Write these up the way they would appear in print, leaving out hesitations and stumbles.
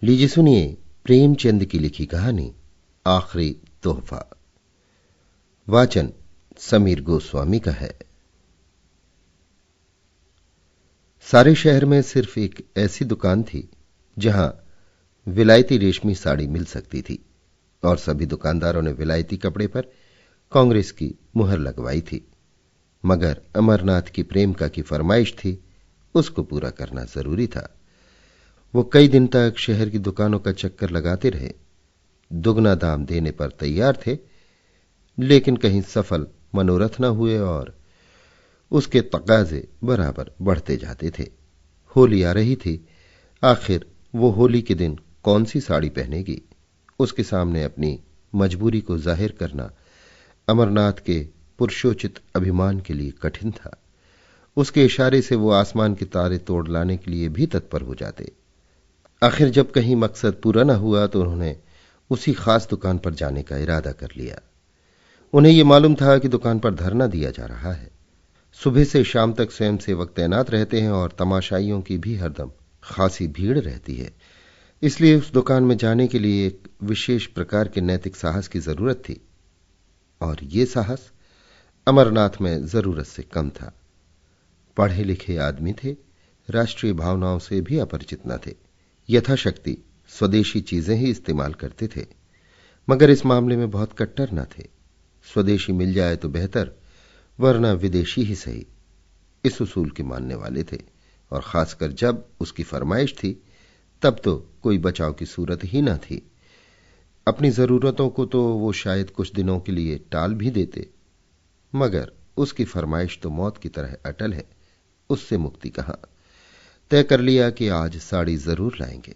लीजिए सुनिए प्रेमचंद की लिखी कहानी आखिरी तोहफा। वाचन समीर गोस्वामी का है। सारे शहर में सिर्फ एक ऐसी दुकान थी जहां विलायती रेशमी साड़ी मिल सकती थी और सभी दुकानदारों ने विलायती कपड़े पर कांग्रेस की मुहर लगवाई थी। मगर अमरनाथ की प्रेमिका की फरमाइश थी, उसको पूरा करना जरूरी था। वो कई दिन तक शहर की दुकानों का चक्कर लगाते रहे, दुगना दाम देने पर तैयार थे, लेकिन कहीं सफल मनोरथ न हुए और उसके तकाजे बराबर बढ़ते जाते थे। होली आ रही थी। आखिर वो होली के दिन कौन सी साड़ी पहनेगी? उसके सामने अपनी मजबूरी को जाहिर करना अमरनाथ के पुरुषोचित अभिमान के लिए कठिन था। उसके इशारे से वो आसमान के तारे तोड़ लाने के लिए भी तत्पर हो जाते। आखिर जब कहीं मकसद पूरा न हुआ तो उन्होंने उसी खास दुकान पर जाने का इरादा कर लिया। उन्हें यह मालूम था कि दुकान पर धरना दिया जा रहा है। सुबह से शाम तक स्वयंसेवक तैनात रहते हैं और तमाशाइयों की भी हरदम खासी भीड़ रहती है। इसलिए उस दुकान में जाने के लिए एक विशेष प्रकार के नैतिक साहस की जरूरत थी, और ये साहस अमरनाथ में जरूरत से कम था। पढ़े लिखे आदमी थे, राष्ट्रीय भावनाओं से भी अपरिचित न थे, यथाशक्ति स्वदेशी चीजें ही इस्तेमाल करते थे, मगर इस मामले में बहुत कट्टर न थे। स्वदेशी मिल जाए तो बेहतर, वरना विदेशी ही सही, इस उसूल के मानने वाले थे। और खासकर जब उसकी फरमाइश थी तब तो कोई बचाव की सूरत ही न थी। अपनी जरूरतों को तो वो शायद कुछ दिनों के लिए टाल भी देते, मगर उसकी फरमाइश तो मौत की तरह अटल है, उससे मुक्ति कहां। तय कर लिया कि आज साड़ी जरूर लाएंगे।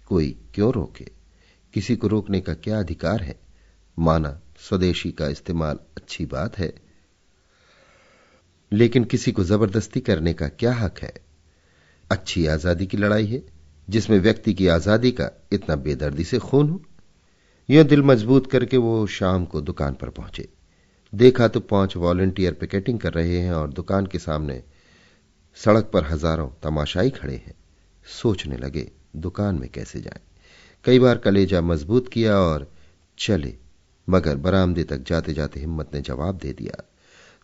कोई क्यों रोके? किसी को रोकने का क्या अधिकार है? माना स्वदेशी का इस्तेमाल अच्छी बात है, लेकिन किसी को जबरदस्ती करने का क्या हक है? अच्छी आजादी की लड़ाई है जिसमें व्यक्ति की आजादी का इतना बेदर्दी से खून हो। यह दिल मजबूत करके वो शाम को दुकान पर पहुंचे। देखा तो 5 वॉलंटियर पिकेटिंग कर रहे हैं और दुकान के सामने सड़क पर हजारों तमाशाई खड़े हैं। सोचने लगे दुकान में कैसे जाएं। कई बार कलेजा मजबूत किया और चले, मगर बरामदे तक जाते जाते हिम्मत ने जवाब दे दिया।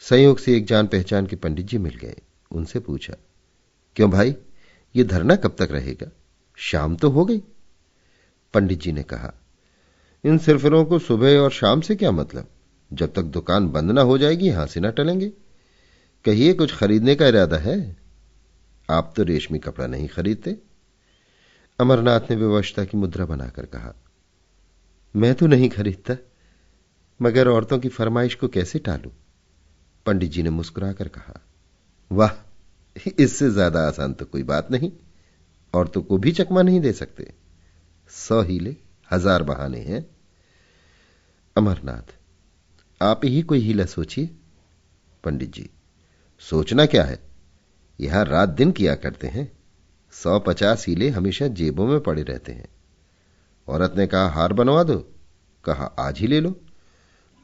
संयोग से एक जान पहचान के पंडित जी मिल गए। उनसे पूछा, क्यों भाई, ये धरना कब तक रहेगा? शाम तो हो गई। पंडित जी ने कहा, इन सिरफिरों को सुबह और शाम से क्या मतलब? जब तक दुकान बंद ना हो जाएगी यहां से ना टलेंगे। कहिए, कुछ खरीदने का इरादा है? आप तो रेशमी कपड़ा नहीं खरीदते। अमरनाथ ने विवशता की मुद्रा बनाकर कहा, मैं तो नहीं खरीदता, मगर औरतों की फरमाइश को कैसे टालूं? पंडित जी ने मुस्कुराकर कहा, वाह, इससे ज्यादा आसान तो कोई बात नहीं। औरतों को भी चकमा नहीं दे सकते। 100 हीले, 1000 बहाने हैं। अमरनाथ, आप ही कोई हीला सोचिए। पंडित जी, सोचना क्या है, यहां रात दिन किया करते हैं। 150 हीले हमेशा जेबों में पड़े रहते हैं। औरत ने कहा, हार बनवा दो। कहा, आज ही ले लो।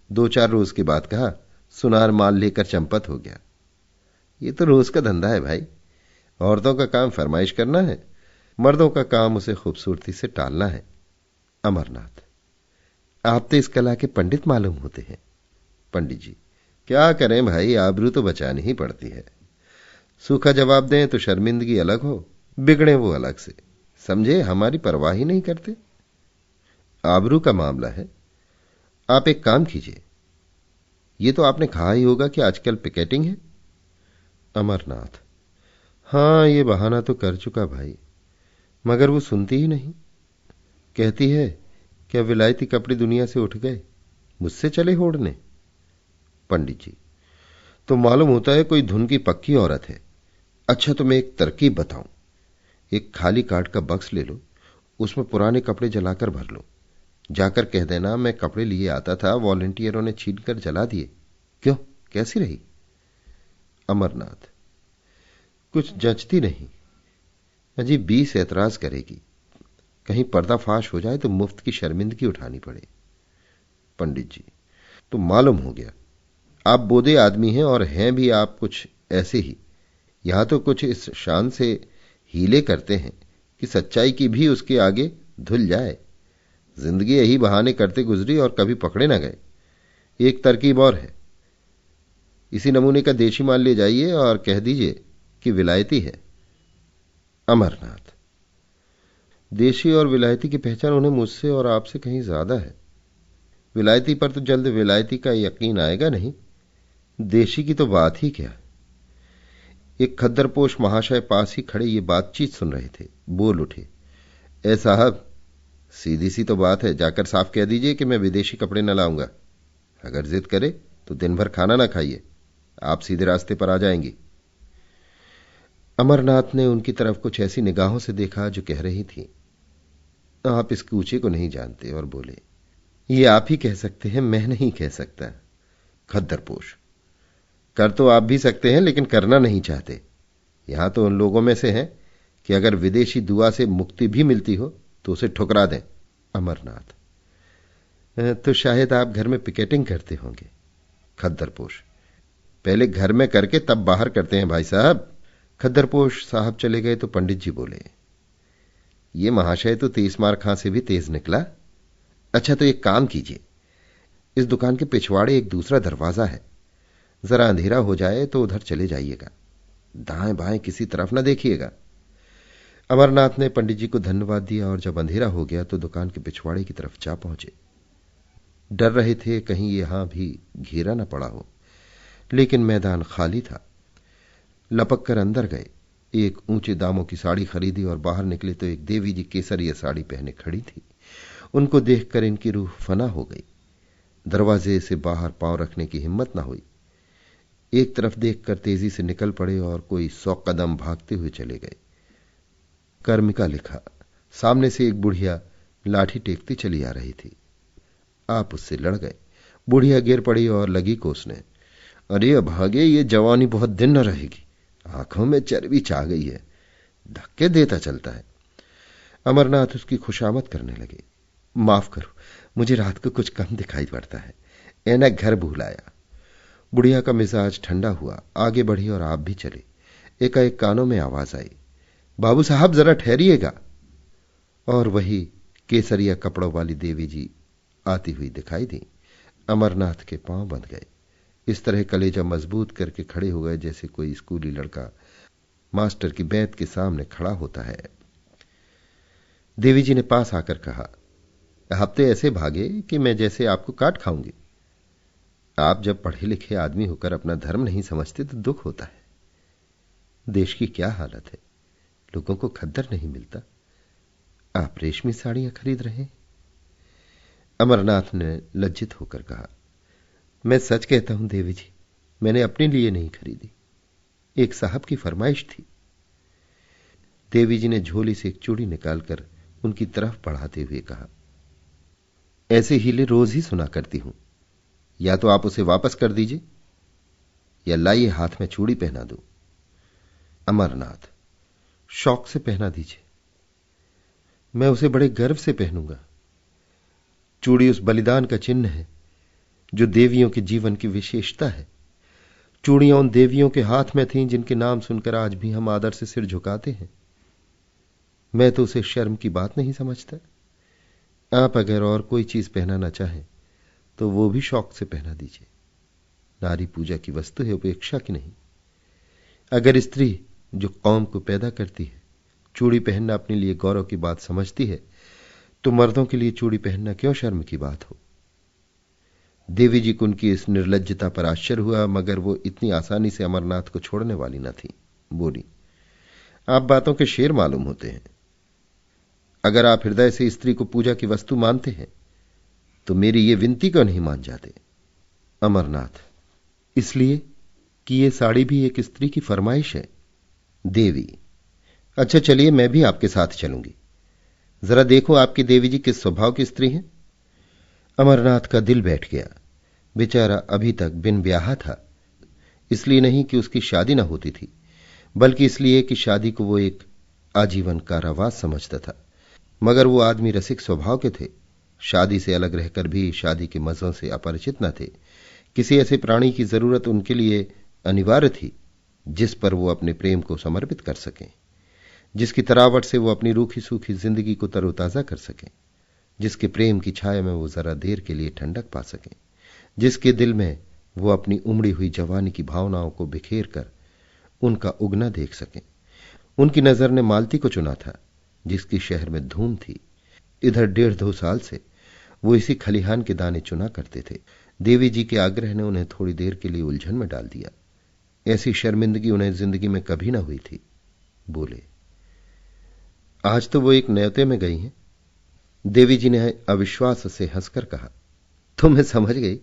2-4 रोज के बाद कहा, सुनार माल लेकर चंपत हो गया। ये तो रोज का धंधा है भाई। औरतों का काम फरमाइश करना है, मर्दों का काम उसे खूबसूरती से टालना है। अमरनाथ, आप तो इस कला के पंडित मालूम होते हैं। पंडित जी, क्या करें भाई, आबरू तो बचानी ही पड़ती है। सूखा जवाब दें तो शर्मिंदगी अलग हो, बिगड़े वो अलग से। समझे, हमारी परवाह ही नहीं करते। आबरू का मामला है। आप एक काम कीजिए, ये तो आपने कहा ही होगा कि आजकल पिकेटिंग है। अमरनाथ, हां, ये बहाना तो कर चुका भाई, मगर वो सुनती ही नहीं। कहती है, क्या विलायती कपड़े दुनिया से उठ गए, मुझसे चले होड़ने। पंडित जी, तो मालूम होता है कोई धुन की पक्की औरत है। अच्छा, तुम्हें एक तरकीब बताऊं। एक खाली काठ का बक्स ले लो, उसमें पुराने कपड़े जलाकर भर लो। जाकर कह देना, मैं कपड़े लिए आता था, वॉलंटियरों ने छीनकर जला दिए। क्यों, कैसी रही? अमरनाथ, कुछ जचती नहीं। अजी 20 एतराज करेगी, कहीं पर्दाफाश हो जाए तो मुफ्त की शर्मिंदगी उठानी पड़े। पंडित जी, तो मालूम हो गया, आप बोधे आदमी हैं और हैं भी आप कुछ ऐसे ही। यहां तो कुछ इस शान से हीले करते हैं कि सच्चाई की भी उसके आगे धुल जाए। जिंदगी यही बहाने करते गुजरी और कभी पकड़े न गए। एक तरकीब और है, इसी नमूने का देशी माल ले जाइए और कह दीजिए कि विलायती है। अमरनाथ, देशी और विलायती की पहचान उन्हें मुझसे और आपसे कहीं ज्यादा है। विलायती पर तो जल्द विलायती का यकीन आएगा नहीं, देशी की तो बात ही क्या। एक खद्दरपोश महाशय पास ही खड़े ये बातचीत सुन रहे थे। बोल उठे, ए साहब, सीधी सी तो बात है, जाकर साफ कह दीजिए कि मैं विदेशी कपड़े न लाऊंगा। अगर जिद करे तो दिन भर खाना ना खाइए, आप सीधे रास्ते पर आ जाएंगी। अमरनाथ ने उनकी तरफ कुछ ऐसी निगाहों से देखा जो कह रही थी, आप इस कूचे को नहीं जानते, और बोले, ये आप ही कह सकते हैं, मैं नहीं कह सकता। खद्दरपोश, कर तो आप भी सकते हैं लेकिन करना नहीं चाहते। यहां तो उन लोगों में से हैं कि अगर विदेशी दुआ से मुक्ति भी मिलती हो तो उसे ठुकरा दें। अमरनाथ, तो शायद आप घर में पिकेटिंग करते होंगे। खद्दरपोश, पहले घर में करके तब बाहर करते हैं भाई साहब। खद्दरपोश साहब चले गए तो पंडित जी बोले, ये महाशय तो 30 मार खां से भी तेज निकला। अच्छा तो एक काम कीजिए, इस दुकान के पिछवाड़े एक दूसरा दरवाजा है, जरा अंधेरा हो जाए तो उधर चले जाइएगा, दाएं बाएं किसी तरफ न देखिएगा। अमरनाथ ने पंडित जी को धन्यवाद दिया और जब अंधेरा हो गया तो दुकान के पिछवाड़े की तरफ जा पहुंचे। डर रहे थे कहीं यहां भी घेरा न पड़ा हो, लेकिन मैदान खाली था। लपक कर अंदर गए, एक ऊंचे दामों की साड़ी खरीदी और बाहर निकले तो एक देवी जी केसरिया साड़ी पहने खड़ी थी। उनको देखकर इनकी रूह फना हो गई। दरवाजे से बाहर पांव रखने की हिम्मत न हुई। एक तरफ देखकर तेजी से निकल पड़े और कोई 100 कदम भागते हुए चले गए। कर्मिका लिखा। सामने से एक बुढ़िया लाठी टेकती चली आ रही थी। आप उससे लड़ गए। बुढ़िया गिर पड़ी और लगी कोसने, अरे अभागे, ये जवानी बहुत दिन न रहेगी, आंखों में चर्बी छा गई है, धक्के देता चलता है। अमरनाथ उसकी खुशामद करने लगे, माफ करो, मुझे रात को कुछ कम दिखाई पड़ता है, ऐनक घर भूल आया। बुढ़िया का मिजाज ठंडा हुआ, आगे बढ़ी और आप भी चले। एकाएक कानों में आवाज आई, बाबू साहब जरा ठहरिएगा। और वही केसरिया कपड़ों वाली देवी जी आती हुई दिखाई दी। अमरनाथ के पांव बंध गए। इस तरह कलेजा मजबूत करके खड़े हो गए जैसे कोई स्कूली लड़का मास्टर की बैत के सामने खड़ा होता है। देवी जी ने पास आकर कहा, हफ्ते ऐसे भागे कि मैं जैसे आपको काट खाऊंगी। आप जब पढ़े लिखे आदमी होकर अपना धर्म नहीं समझते तो दुख होता है। देश की क्या हालत है, लोगों को खद्दर नहीं मिलता, आप रेशमी साड़ियां खरीद रहे हैं। अमरनाथ ने लज्जित होकर कहा, मैं सच कहता हूं देवी जी, मैंने अपने लिए नहीं खरीदी, एक साहब की फरमाइश थी। देवी जी ने झोली से एक चूड़ी निकालकर उनकी तरफ बढ़ाते हुए कहा, ऐसे हीले रोज ही सुना करती हूं, या तो आप उसे वापस कर दीजिए या लाइए हाथ में चूड़ी पहना दूं। अमरनाथ, शौक से पहना दीजिए, मैं उसे बड़े गर्व से पहनूंगा। चूड़ी उस बलिदान का चिन्ह है जो देवियों के जीवन की विशेषता है। चूड़ियां उन देवियों के हाथ में थीं जिनके नाम सुनकर आज भी हम आदर से सिर झुकाते हैं। मैं तो उसे शर्म की बात नहीं समझता। आप अगर और कोई चीज पहनाना चाहें तो वो भी शौक से पहना दीजिए। नारी पूजा की वस्तु है, उपेक्षा की नहीं। अगर स्त्री जो कौम को पैदा करती है चूड़ी पहनना अपने लिए गौरव की बात समझती है तो मर्दों के लिए चूड़ी पहनना क्यों शर्म की बात हो। देवी जी को उनकी इस निर्लज्जता पर आश्चर्य हुआ, मगर वो इतनी आसानी से अमरनाथ को छोड़ने वाली न थी। बोली, आप बातों के शेर मालूम होते हैं। अगर आप हृदय से स्त्री को पूजा की वस्तु मानते हैं तो मेरी ये विनती क्यों नहीं मान जाते। अमरनाथ, इसलिए कि ये साड़ी भी एक स्त्री की फरमाइश है। देवी, अच्छा चलिए मैं भी आपके साथ चलूंगी, जरा देखो आपकी देवी जी किस स्वभाव की स्त्री हैं। अमरनाथ का दिल बैठ गया। बेचारा अभी तक बिन ब्याहा था, इसलिए नहीं कि उसकी शादी न होती थी, बल्कि इसलिए कि शादी को वो एक आजीवन कारावास समझता था। मगर वो आदमी रसिक स्वभाव के थे, शादी से अलग रहकर भी शादी के मजों से अपरिचित न थे। किसी ऐसे प्राणी की जरूरत उनके लिए अनिवार्य थी जिस पर वो अपने प्रेम को समर्पित कर सकें। जिसकी तरावट से वो अपनी रूखी सूखी जिंदगी को तरोताजा कर सकें, जिसके प्रेम की छाया में वो जरा देर के लिए ठंडक पा सकें, जिसके दिल में वो अपनी उमड़ी हुई जवानी की भावनाओं को बिखेर कर उनका उगना देख सकें। उनकी नजर ने मालती को चुना था, जिसकी शहर में धूम थी। इधर 1.5-2 साल से वो इसी खलिहान के दाने चुना करते थे। देवी जी के आग्रह ने उन्हें थोड़ी देर के लिए उलझन में डाल दिया। ऐसी शर्मिंदगी उन्हें जिंदगी में कभी ना हुई थी। बोले, आज तो वो एक न्योते में गई हैं। देवी जी ने अविश्वास से हंसकर कहा, तो मैं समझ गई,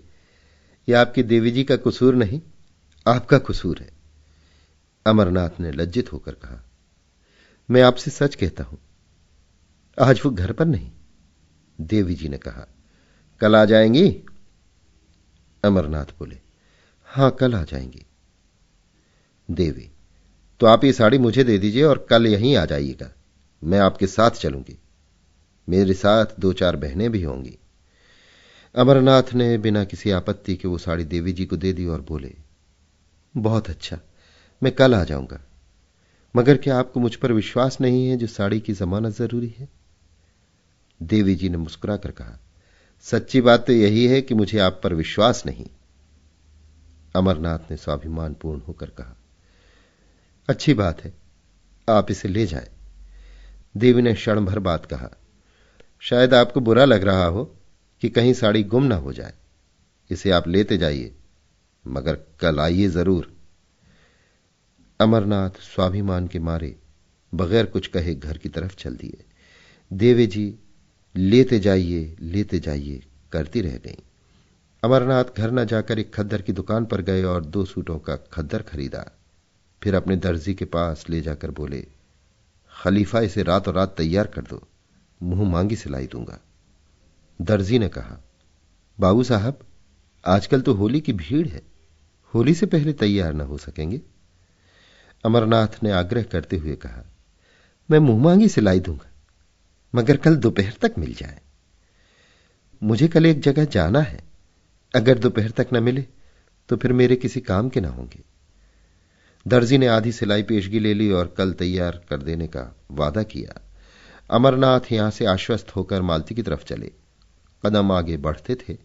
ये आपकी देवी जी का कसूर नहीं, आपका कसूर है। अमरनाथ ने लज्जित होकर कहा, मैं आपसे सच कहता हूं, आज वो घर पर नहीं। देवी जी ने कहा, कल आ जाएंगी? अमरनाथ बोले, हां, कल आ जाएंगी। देवी, तो आप ये साड़ी मुझे दे दीजिए और कल यहीं आ जाइएगा। मैं आपके साथ चलूंगी। मेरे साथ 2-4 बहनें भी होंगी। अमरनाथ ने बिना किसी आपत्ति के वो साड़ी देवी जी को दे दी और बोले, बहुत अच्छा, मैं कल आ जाऊंगा। मगर क्या आपको मुझ पर विश्वास नहीं है जो साड़ी की जमानत जरूरी है? देवी जी ने मुस्कुराकर कहा, सच्ची बात तो यही है कि मुझे आप पर विश्वास नहीं। अमरनाथ ने स्वाभिमानपूर्ण होकर कहा, अच्छी बात है, आप इसे ले जाएं। देवी ने क्षण भर बाद कहा, शायद आपको बुरा लग रहा हो कि कहीं साड़ी गुम ना हो जाए। इसे आप लेते जाइए, मगर कल आइए जरूर। अमरनाथ स्वाभिमान के मारे बगैर कुछ कहे घर की तरफ चल दिए। देवी जी लेते जाइए करती रह गईं। अमरनाथ घर न जाकर एक खद्दर की दुकान पर गए और 2 सूटों का खद्दर खरीदा। फिर अपने दर्जी के पास ले जाकर बोले, खलीफा इसे रातों रात तैयार कर दो, मुंह मांगी सिलाई दूंगा। दर्जी ने कहा, बाबू साहब, आजकल तो होली की भीड़ है, होली से पहले तैयार न हो सकेंगे? अमरनाथ ने आग्रह करते हुए कहा, मैं मुंह मांगी सिलाई दूंगा, मगर कल दोपहर तक मिल जाए। मुझे कल एक जगह जाना है, अगर दोपहर तक न मिले तो फिर मेरे किसी काम के ना होंगे। दर्जी ने आधी सिलाई पेशगी ले ली और कल तैयार कर देने का वादा किया। अमरनाथ यहां से आश्वस्त होकर मालती की तरफ चले। कदम आगे बढ़ते थे,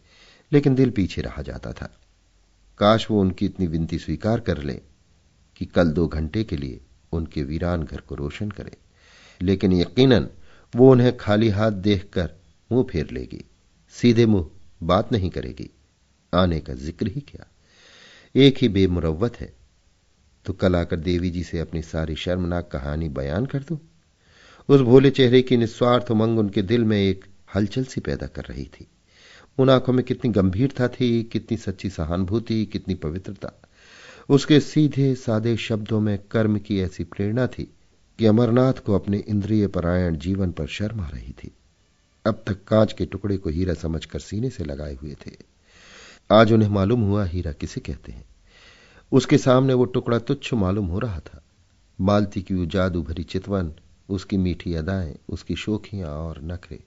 लेकिन दिल पीछे रहा जाता था। काश वो उनकी इतनी विनती स्वीकार कर ले कि कल 2 घंटे के लिए उनके वीरान घर को रोशन करे, लेकिन यकीनन वो उन्हें खाली हाथ देखकर मुंह फेर लेगी, सीधे मुंह बात नहीं करेगी, आने का जिक्र ही क्या। एक ही बेमुरव्वत है, तो कल आकर देवी जी से अपनी सारी शर्मनाक कहानी बयान कर दूं। उस भोले चेहरे की निस्वार्थ उमंग उनके दिल में एक हलचल सी पैदा कर रही थी। उन आंखों में कितनी गंभीरता थी, कितनी सच्ची सहानुभूति, कितनी पवित्रता। उसके सीधे सादे शब्दों में कर्म की ऐसी प्रेरणा थी कि अमरनाथ को अपने इंद्रिय परायण जीवन पर शर्म आ रही थी। अब तक कांच के टुकड़े को हीरा समझकर सीने से लगाए हुए थे, आज उन्हें मालूम हुआ हीरा किसे कहते हैं। उसके सामने वो टुकड़ा तुच्छ मालूम हो रहा था। मालती की वो जादू भरी चितवन, उसकी मीठी अदाएं, उसकी शोखियां और नखरे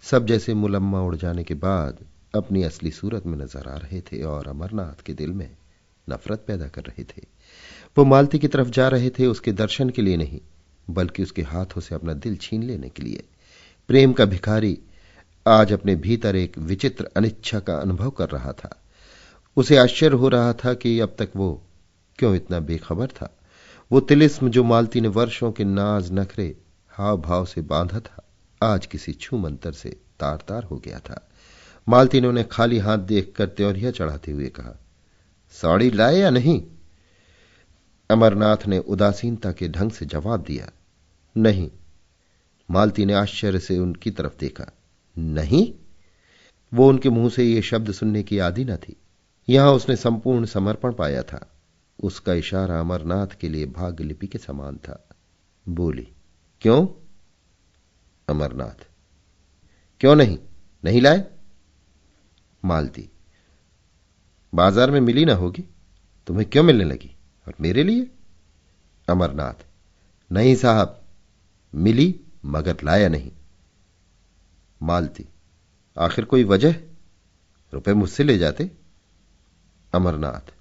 सब जैसे मुलम्मा उड़ जाने के बाद अपनी असली सूरत में नजर आ रहे थे और अमरनाथ के दिल में नफरत पैदा कर रहे थे। वो मालती की तरफ जा रहे थे उसके दर्शन के लिए नहीं, बल्कि उसके हाथों से अपना दिल छीन लेने के लिए। प्रेम का भिखारी आज अपने भीतर एक विचित्र अनिच्छा का अनुभव कर रहा था। उसे आश्चर्य हो रहा था कि अब तक वो क्यों इतना बेखबर था। वो तिलिस्म जो मालती ने वर्षों के नाज नखरे हाव भाव से बांधा था, आज किसी छू मंतर से तार तार हो गया था। मालती ने उन्हें खाली हाथ देखकर त्योरिया चढ़ाते हुए कहा, साड़ी लाए या नहीं? अमरनाथ ने उदासीनता के ढंग से जवाब दिया, नहीं। मालती ने आश्चर्य से उनकी तरफ देखा, नहीं? वो उनके मुंह से ये शब्द सुनने की आदी न थी। यहां उसने संपूर्ण समर्पण पाया था। उसका इशारा अमरनाथ के लिए भाग्य लिपि के समान था। बोली, क्यों? अमरनाथ, क्यों नहीं? नहीं लाए? मालती, बाजार में मिली ना होगी, तुम्हें क्यों मिलने लगी, और मेरे लिए? अमरनाथ, नहीं साहब, मिली मगर लाया नहीं। मालती, आखिर कोई वजह? रुपए मुझसे ले जाते। अमरनाथ,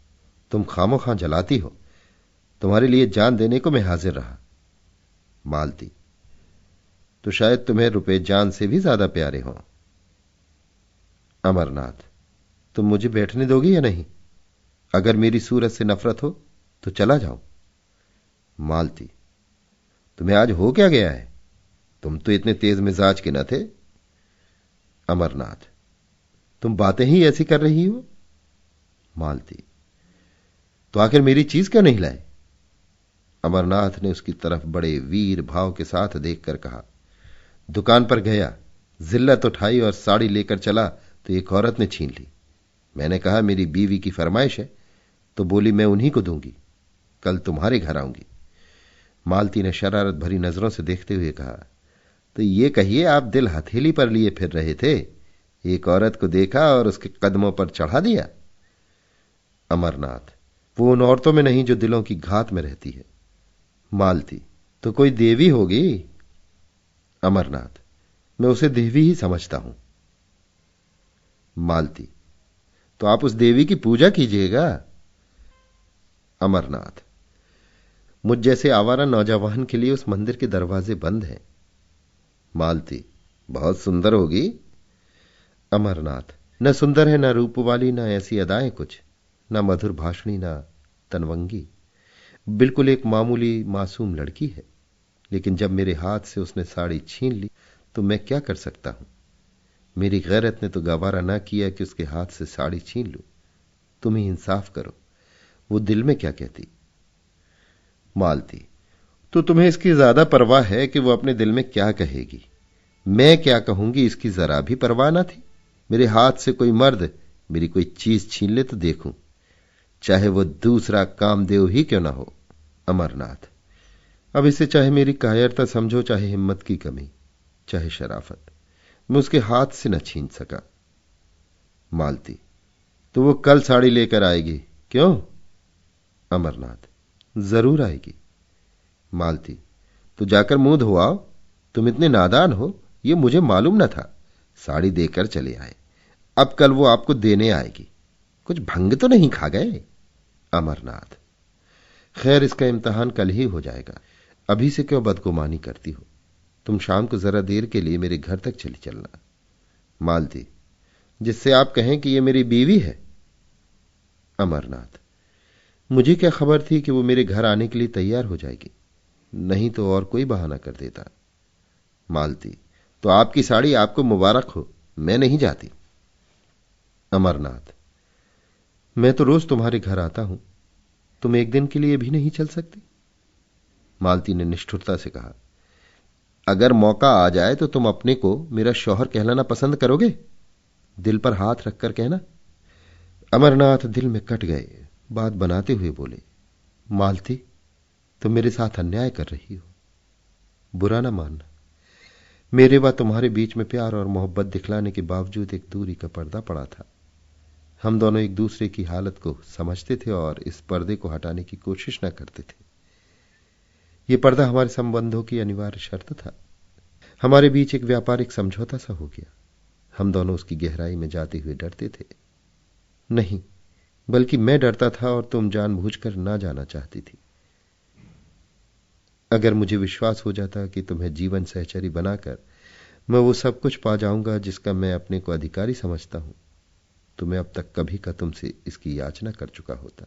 तुम खामोखां जलाती हो, तुम्हारे लिए जान देने को मैं हाजिर रहा। मालती, तो शायद तुम्हें रुपए जान से भी ज्यादा प्यारे हों। अमरनाथ, तुम मुझे बैठने दोगी या नहीं? अगर मेरी सूरत से नफरत हो तो चला जाऊं। मालती, तुम्हें आज हो क्या गया है? तुम तो इतने तेज मिजाज के न थे। अमरनाथ, तुम बातें ही ऐसी कर रही हो। मालती, तो आखिर मेरी चीज क्यों नहीं लाए? अमरनाथ ने उसकी तरफ बड़े वीर भाव के साथ देखकर कहा, दुकान पर गया, जिल्लत उठाई और साड़ी लेकर चला तो एक औरत ने छीन ली। मैंने कहा मेरी बीवी की फरमाइश है, तो बोली मैं उन्हीं को दूंगी, कल तुम्हारे घर आऊंगी। मालती ने शरारत भरी नजरों से देखते हुए कहा, तो ये कहिए आप दिल हथेली पर लिए फिर रहे थे, एक औरत को देखा और उसके कदमों पर चढ़ा दिया? अमरनाथ, वो उन औरतों में नहीं जो दिलों की घात में रहती है। मालती, तो कोई देवी होगी। अमरनाथ, मैं उसे देवी ही समझता हूं। मालती, तो आप उस देवी की पूजा कीजिएगा। अमरनाथ, मुझ जैसे आवारा नौजवान के लिए उस मंदिर के दरवाजे बंद हैं। मालती, बहुत सुंदर होगी। अमरनाथ, न सुंदर है, न रूप वाली, न ऐसी अदाएं कुछ, न मधुर भाषणी, न तनवंगी, बिल्कुल एक मामूली मासूम लड़की है। लेकिन जब मेरे हाथ से उसने साड़ी छीन ली तो मैं क्या कर सकता हूं? मेरी गैरत ने तो गवारा ना किया कि उसके हाथ से साड़ी छीन लूं। तुम ही इंसाफ करो, वो दिल में क्या कहती? मालती, तो तुम्हें इसकी ज्यादा परवाह है कि वो अपने दिल में क्या कहेगी। मैं क्या कहूंगी इसकी जरा भी परवाह ना थी। मेरे हाथ से कोई मर्द मेरी कोई चीज छीन ले तो देखूं, चाहे वो दूसरा कामदेव ही क्यों ना हो। अमरनाथ, अब इसे चाहे मेरी कायरता समझो, चाहे हिम्मत की कमी, चाहे शराफत, मैं उसके हाथ से न छीन सका। मालती, तो वो कल साड़ी लेकर आएगी, क्यों? अमरनाथ, जरूर आएगी। मालती, तो जाकर मुंह धोआओ। तुम इतने नादान हो ये मुझे मालूम न था। साड़ी देकर चले आए, अब कल वो आपको देने आएगी। कुछ भंग तो नहीं खा गए? अमरनाथ, खैर इसका इम्तिहान कल ही हो जाएगा, अभी से क्यों बदगुमानी करती हो? तुम शाम को जरा देर के लिए मेरे घर तक चली चलना। मालती, जिससे आप कहें कि ये मेरी बीवी है। अमरनाथ, मुझे क्या खबर थी कि वो मेरे घर आने के लिए तैयार हो जाएगी, नहीं तो और कोई बहाना कर देता। मालती, तो आपकी साड़ी आपको मुबारक हो, मैं नहीं जाती। अमरनाथ, मैं तो रोज तुम्हारे घर आता हूं, तुम एक दिन के लिए भी नहीं चल सकती? मालती ने निष्ठुरता से कहा, अगर मौका आ जाए तो तुम अपने को मेरा शौहर कहलाना पसंद करोगे? दिल पर हाथ रखकर कहना। अमरनाथ दिल में कट गए, बात बनाते हुए बोले, मालती, तुम मेरे साथ अन्याय कर रही हो। बुरा ना मानना, मेरे व तुम्हारे बीच में प्यार और मोहब्बत दिखलाने के बावजूद एक दूरी का पर्दा पड़ा था। हम दोनों एक दूसरे की हालत को समझते थे और इस पर्दे को हटाने की कोशिश न करते थे। यह पर्दा हमारे संबंधों की अनिवार्य शर्त था। हमारे बीच एक व्यापारिक समझौता सा हो गया। हम दोनों उसकी गहराई में जाते हुए डरते थे। नहीं, बल्कि मैं डरता था और तुम जानबूझकर ना जाना चाहती थी। अगर मुझे विश्वास हो जाता कि तुम्हें जीवन सहचरी बनाकर मैं वो सब कुछ पा जाऊंगा जिसका मैं अपने को अधिकारी समझता हूं, तो मैं अब तक कभी का तुमसे इसकी याचना कर चुका होता।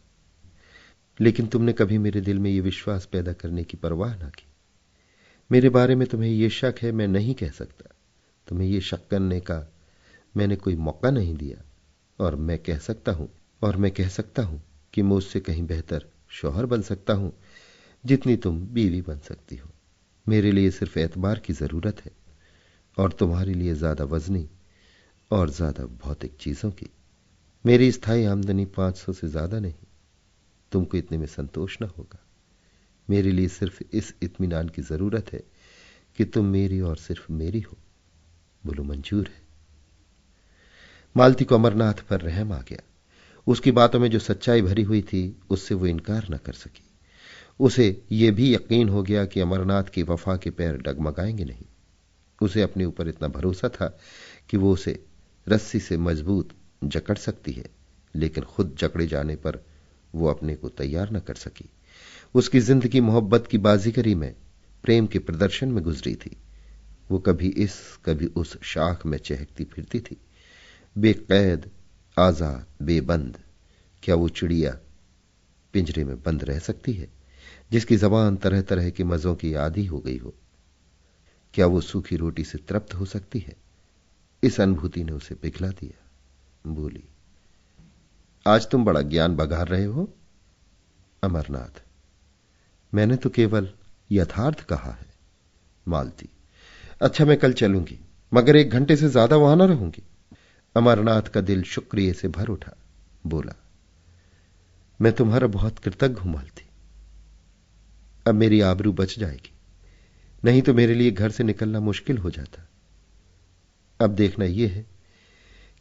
लेकिन तुमने कभी मेरे दिल में यह विश्वास पैदा करने की परवाह ना की। मेरे बारे में तुम्हें यह शक है, मैं नहीं कह सकता। तुम्हें यह शक करने का मैंने कोई मौका नहीं दिया, और मैं कह सकता हूं कि मैं उससे कहीं बेहतर शौहर बन सकता हूं जितनी तुम बीवी बन सकती हो। मेरे लिए सिर्फ एतबार की जरूरत है और तुम्हारे लिए ज्यादा वजनी और ज्यादा भौतिक चीजों की। मेरी स्थायी आमदनी 500 से ज्यादा नहीं। तुमको इतने में संतोष न होगा। मेरे लिए सिर्फ इस इत्मीनान की जरूरत है कि तुम मेरी और सिर्फ मेरी हो। बोलो मंजूर है? मालती को अमरनाथ पर रहम आ गया। उसकी बातों में जो सच्चाई भरी हुई थी उससे वो इनकार न कर सकी। उसे यह भी यकीन हो गया कि अमरनाथ की वफा के पैर डगमगाएंगे नहीं। उसे अपने ऊपर इतना भरोसा था कि वो उसे रस्सी से मजबूत जकड़ सकती है, लेकिन खुद जकड़े जाने पर वो अपने को तैयार न कर सकी। उसकी जिंदगी मोहब्बत की बाजीगरी में प्रेम के प्रदर्शन में गुजरी थी। वो कभी इस कभी उस शाख में चहकती फिरती थी, बेकैद, आजाद, बेबंद। क्या वो चिड़िया पिंजरे में बंद रह सकती है जिसकी जबान तरह तरह के मजों की आदी हो गई हो? क्या वो सूखी रोटी से तृप्त हो सकती है? इस अनुभूति ने उसे पिघला दिया। बोली, आज तुम बड़ा ज्ञान बघार रहे हो। अमरनाथ, मैंने तो केवल यथार्थ कहा है। मालती, अच्छा मैं कल चलूंगी, मगर 1 घंटे से ज्यादा वहां न रहूंगी। अमरनाथ का दिल शुक्रिया से भर उठा। बोला, मैं तुम्हारा बहुत कृतज्ञ हूं मालती। अब मेरी आबरू बच जाएगी, नहीं तो मेरे लिए घर से निकलना मुश्किल हो जाता। अब देखना यह है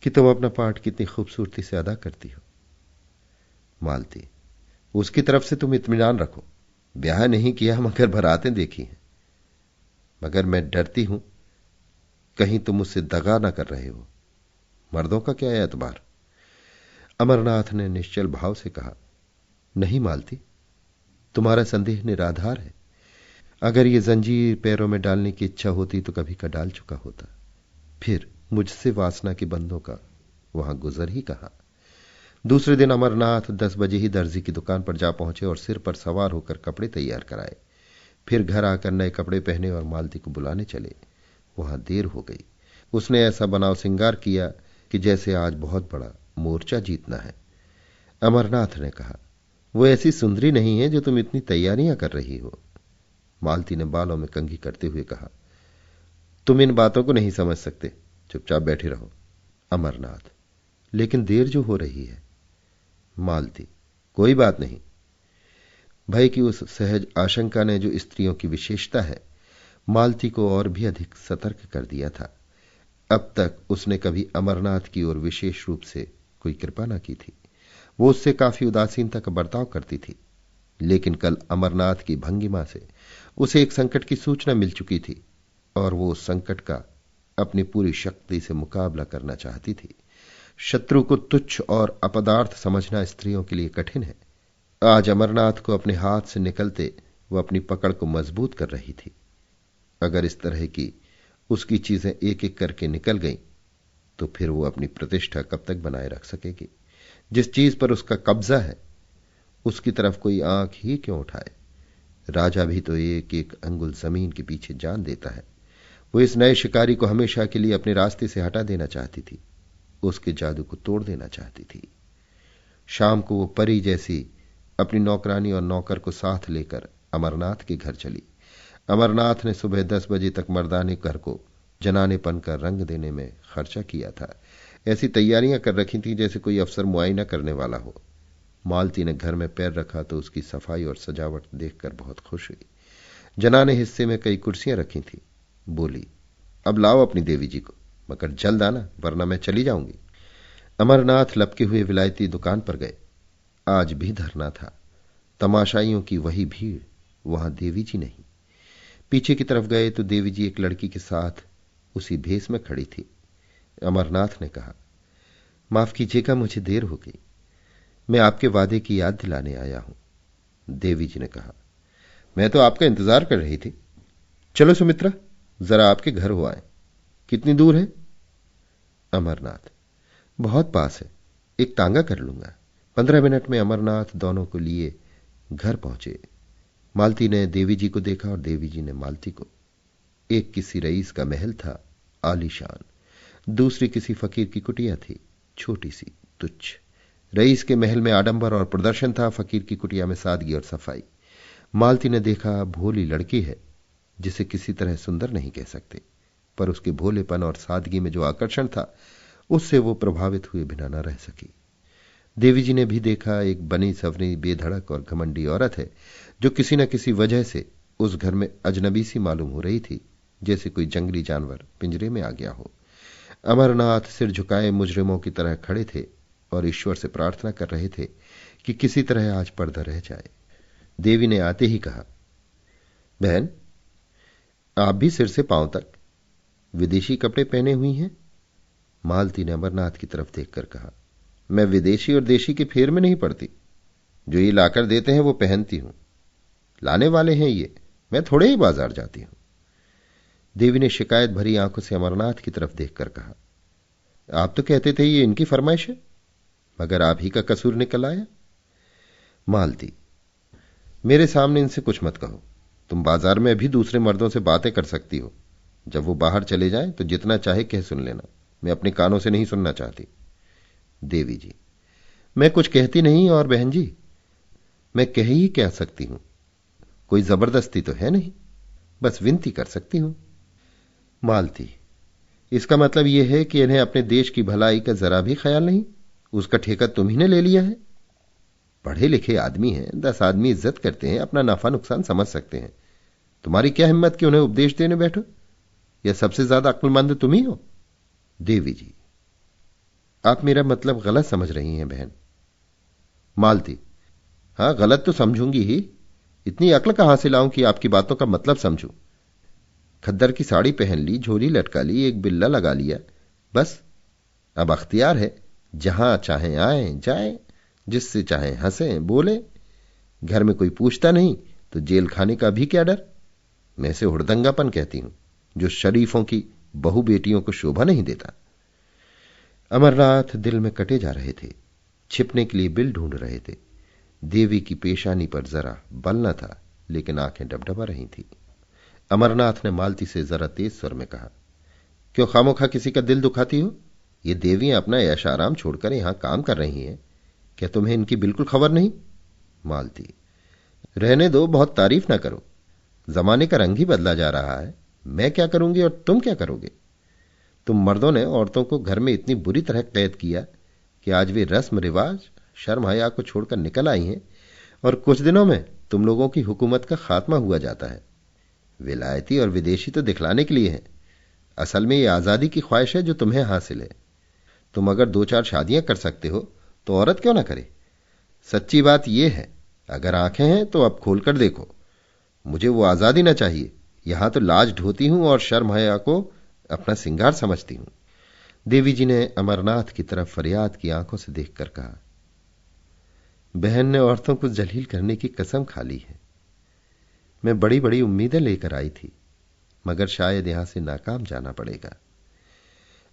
कि तुम अपना पाठ कितनी खूबसूरती से अदा करती हो। मालती, उसकी तरफ से तुम इत्मीनान रखो। ब्याह नहीं किया मगर बरातें देखी हैं। मगर मैं डरती हूं कहीं तुम मुझसे दगा ना कर रहे हो। मर्दों का क्या एतबार। अमरनाथ ने निश्चल भाव से कहा, नहीं मालती, तुम्हारा संदेह निराधार है। अगर ये जंजीर पैरों में डालने की इच्छा होती तो कभी का डाल चुका होता। फिर मुझसे वासना के बंधों का वहां गुजर ही कहा। दूसरे दिन अमरनाथ 10 बजे ही दर्जी की दुकान पर जा पहुंचे और सिर पर सवार होकर कपड़े तैयार कराए। फिर घर आकर नए कपड़े पहने और मालती को बुलाने चले। वहां देर हो गई। उसने ऐसा बनाव श्रृंगार किया कि जैसे आज बहुत बड़ा मोर्चा जीतना है। अमरनाथ ने कहा, वो ऐसी सुंदरी नहीं है जो तुम इतनी तैयारियां कर रही हो। मालती ने बालों में कंघी करते हुए कहा, तुम इन बातों को नहीं समझ सकते, चुपचाप बैठे रहो। अमरनाथ, लेकिन देर जो हो रही है। मालती, कोई बात नहीं। भय की उस सहज आशंका ने जो स्त्रियों की विशेषता है, मालती को और भी अधिक सतर्क कर दिया था। अब तक उसने कभी अमरनाथ की ओर विशेष रूप से कोई कृपा न की थी। वो उससे काफी उदासीनता का बर्ताव करती थी। लेकिन कल अमरनाथ की भंगिमा से उसे एक संकट की सूचना मिल चुकी थी और वो उस संकट का अपनी पूरी शक्ति से मुकाबला करना चाहती थी। शत्रु को तुच्छ और अपदार्थ समझना स्त्रियों के लिए कठिन है। आज अमरनाथ को अपने हाथ से निकलते वो अपनी पकड़ को मजबूत कर रही थी। अगर इस तरह की उसकी चीजें एक एक करके निकल गईं, तो फिर वो अपनी प्रतिष्ठा कब तक बनाए रख सकेगी? जिस चीज पर उसका कब्जा है उसकी तरफ कोई आंख ही क्यों उठाए? राजा भी तो एक एक अंगुल जमीन के पीछे जान देता है। वो इस नए शिकारी को हमेशा के लिए अपने रास्ते से हटा देना चाहती थी, उसके जादू को तोड़ देना चाहती थी। शाम को वो परी जैसी अपनी नौकरानी और नौकर को साथ लेकर अमरनाथ के घर चली। अमरनाथ ने सुबह 10 बजे तक मर्दाने घर को जनानेपन का रंग देने में खर्चा किया था। ऐसी तैयारियां कर रखी थी जैसे कोई अफसर मुआयना करने वाला हो। मालती ने घर में पैर रखा तो उसकी सफाई और सजावट देखकर बहुत खुश हुई। जनाने हिस्से में कई कुर्सियां रखी थी। बोली, अब लाओ अपनी देवी जी को, मगर जल्द आना वरना मैं चली जाऊंगी। अमरनाथ लपके हुए विलायती दुकान पर गए। आज भी धरना था। तमाशाइयों की वही भीड़, वहां देवी जी नहीं। पीछे की तरफ गए तो देवी जी एक लड़की के साथ उसी भेष में खड़ी थी। अमरनाथ ने कहा, माफ कीजिएगा, मुझे देर हो गई। मैं आपके वादे की याद दिलाने आया हूं। देवी जी ने कहा, मैं तो आपका इंतजार कर रही थी। चलो सुमित्रा, जरा आपके घर हो आए। कितनी दूर है? अमरनाथ, बहुत पास है, एक तांगा कर लूंगा। 15 मिनट में अमरनाथ दोनों को लिए घर पहुंचे। मालती ने देवी जी को देखा और देवी जी ने मालती को। एक किसी रईस का महल था, आलीशान। दूसरी किसी फकीर की कुटिया थी, छोटी सी, तुच्छ। रईस के महल में आडंबर और प्रदर्शन था, फकीर की कुटिया में सादगी और सफाई। मालती ने देखा, भोली लड़की है जिसे किसी तरह सुंदर नहीं कह सकते, पर उसके भोलेपन और सादगी में जो आकर्षण था उससे वो प्रभावित हुए बिना न रह सकी। देवी जी ने भी देखा, एक बनी सवरी बेधड़क और घमंडी औरत है जो किसी न किसी वजह से उस घर में अजनबी सी मालूम हो रही थी, जैसे कोई जंगली जानवर पिंजरे में आ गया हो। अमरनाथ सिर झुकाए मुजरिमों की तरह खड़े थे और ईश्वर से प्रार्थना कर रहे थे कि किसी तरह आज पर्दा रह जाए। देवी ने आते ही कहा, बहन, आप भी सिर से पांव तक विदेशी कपड़े पहने हुई हैं। मालती ने अमरनाथ की तरफ देखकर कहा, मैं विदेशी और देशी के फेर में नहीं पड़ती। जो ये लाकर देते हैं वो पहनती हूं। लाने वाले हैं ये, मैं थोड़े ही बाजार जाती हूं। देवी ने शिकायत भरी आंखों से अमरनाथ की तरफ देखकर कहा, आप तो कहते थे ये इनकी फरमाइश है, मगर आप ही का कसूर निकल आया। मालती, मेरे सामने इनसे कुछ मत कहो। तुम बाजार में भी दूसरे मर्दों से बातें कर सकती हो। जब वो बाहर चले जाएं तो जितना चाहे कह सुन लेना। मैं अपने कानों से नहीं सुनना चाहती। देवी जी, मैं कुछ कहती नहीं, और बहन जी, मैं कह ही कह सकती हूं। कोई जबरदस्ती तो है नहीं, बस विनती कर सकती हूं। मालती, इसका मतलब यह है कि इन्हें अपने देश की भलाई का जरा भी ख्याल नहीं? उसका ठेका तुम ही ने ले लिया है। पढ़े लिखे आदमी हैं, 10 आदमी इज्जत करते हैं, अपना नफा नुकसान समझ सकते हैं। तुम्हारी क्या हिम्मत कि उन्हें उपदेश देने बैठो? या सबसे ज्यादा अक्लमंद तुम ही हो? देवी जी, आप मेरा मतलब गलत समझ रही हैं बहन। मालती, हां, गलत तो समझूंगी ही। इतनी अक्ल कहां से लाऊं कि आपकी बातों का मतलब समझूं? खद्दर की साड़ी पहन ली, झोली लटका ली, एक बिल्ला लगा लिया, बस। अब अख्तियार है, जहां चाहे आए जाए, जिससे चाहे हंसे बोले। घर में कोई पूछता नहीं तो जेल खाने का भी क्या डर? मैं इसे हुड़दंगापन कहती हूं, जो शरीफों की बहु बेटियों को शोभा नहीं देता। अमरनाथ दिल में कटे जा रहे थे, छिपने के लिए बिल ढूंढ रहे थे। देवी की पेशानी पर जरा बल न था, लेकिन आंखें डबडबा रही थी। अमरनाथ ने मालती से जरा तेज स्वर में कहा, क्यों खामोखा किसी का दिल दुखाती हो? ये देवियां अपना ऐश आराम छोड़कर यहां काम कर रही हैं, क्या तुम्हें इनकी बिल्कुल खबर नहीं? मालती, रहने दो, बहुत तारीफ ना करो। जमाने का रंग ही बदला जा रहा है। मैं क्या करूंगी और तुम क्या करोगे? तुम मर्दों ने औरतों को घर में इतनी बुरी तरह कैद किया कि आज वे रस्म रिवाज, शर्म हया को छोड़कर निकल आई हैं, और कुछ दिनों में तुम लोगों की हुकूमत का खात्मा हुआ जाता है। विलायती और विदेशी तो दिखलाने के लिए है, असल में यह आजादी की ख्वाहिश है जो तुम्हें हासिल है। तुम अगर 2-4 शादियां कर सकते हो तो औरत क्यों ना करे? सच्ची बात यह है, अगर आंखें हैं तो अब खोलकर देखो। मुझे वो आजादी ना चाहिए। यहां तो लाज ढोती हूं और शर्म हया को अपना सिंगार समझती हूं। देवी जी ने अमरनाथ की तरफ फरियाद की आंखों से देखकर कहा, बहन ने औरतों को जलील करने की कसम खा ली है। मैं बड़ी बड़ी उम्मीदें लेकर आई थी, मगर शायद यहां से नाकाम जाना पड़ेगा।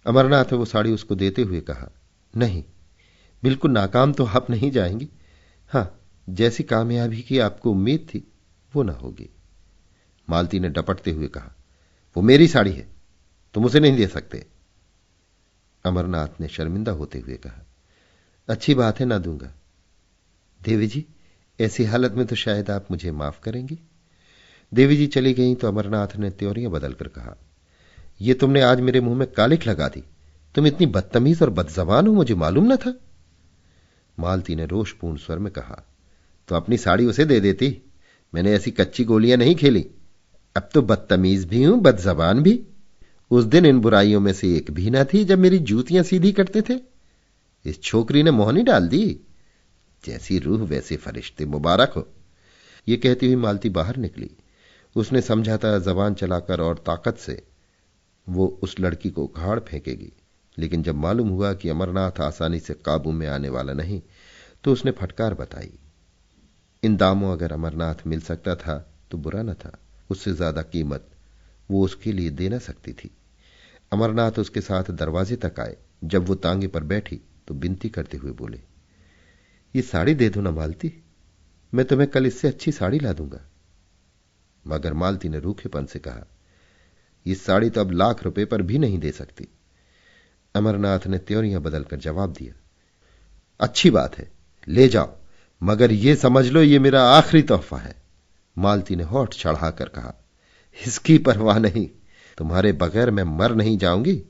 अमरनाथ ने वो साड़ी उसको देते हुए कहा, नहीं, बिल्कुल नाकाम तो आप नहीं जाएंगी। हां, जैसी कामयाबी की आपको उम्मीद थी वो ना होगी। मालती ने डपटते हुए कहा, वो मेरी साड़ी है, तुम उसे नहीं दे सकते। अमरनाथ ने शर्मिंदा होते हुए कहा, अच्छी बात है, ना दूंगा। देवी जी, ऐसी हालत में तो शायद आप मुझे माफ करेंगी। देवी जी चली गईं तो अमरनाथ ने त्योरियां बदलकर कहा, यह तुमने आज मेरे मुंह में कालिख लगा दी। तुम इतनी बदतमीज और बदजबान हो, मुझे मालूम न था। मालती ने रोषपूर्ण स्वर में कहा, तो अपनी साड़ी उसे दे देती। मैंने ऐसी कच्ची गोलियां नहीं खेली। अब तो बदतमीज भी हूं, बदजबान भी। उस दिन इन बुराइयों में से एक भी ना थी जब मेरी जूतियां सीधी करते थे। इस छोकरी ने मोहनी डाल दी। जैसी रूह वैसे फरिश्ते, मुबारक हो। ये कहती हुई मालती बाहर निकली। उसने समझा था जबान चलाकर और ताकत से वो उस लड़की को उखाड़ फेंकेगी, लेकिन जब मालूम हुआ कि अमरनाथ आसानी से काबू में आने वाला नहीं, तो उसने फटकार बताई। इन दामों अगर अमरनाथ मिल सकता था तो बुरा न था, उससे ज्यादा कीमत वो उसके लिए दे न सकती थी। अमरनाथ उसके साथ दरवाजे तक आए। जब वो तांगे पर बैठी तो विनती करते हुए बोले, ये साड़ी दे दो ना मालती, मैं तुम्हें कल इससे अच्छी साड़ी ला दूंगा। मगर मालती ने रूखेपन से कहा, ये साड़ी तो अब लाख रुपए पर भी नहीं दे सकती। अमरनाथ ने त्योरियां बदलकर जवाब दिया, अच्छी बात है, ले जाओ, मगर यह समझ लो ये मेरा आखिरी तोहफा है। मालती ने होठ चढ़ाकर कहा, इसकी परवाह नहीं, तुम्हारे बगैर मैं मर नहीं जाऊंगी,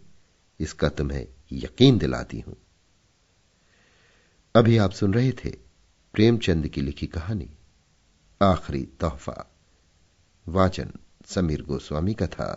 इसका तुम्हें यकीन दिलाती हूं। अभी आप सुन रहे थे प्रेमचंद की लिखी कहानी आखिरी तोहफा। वाचन समीर गोस्वामी का था।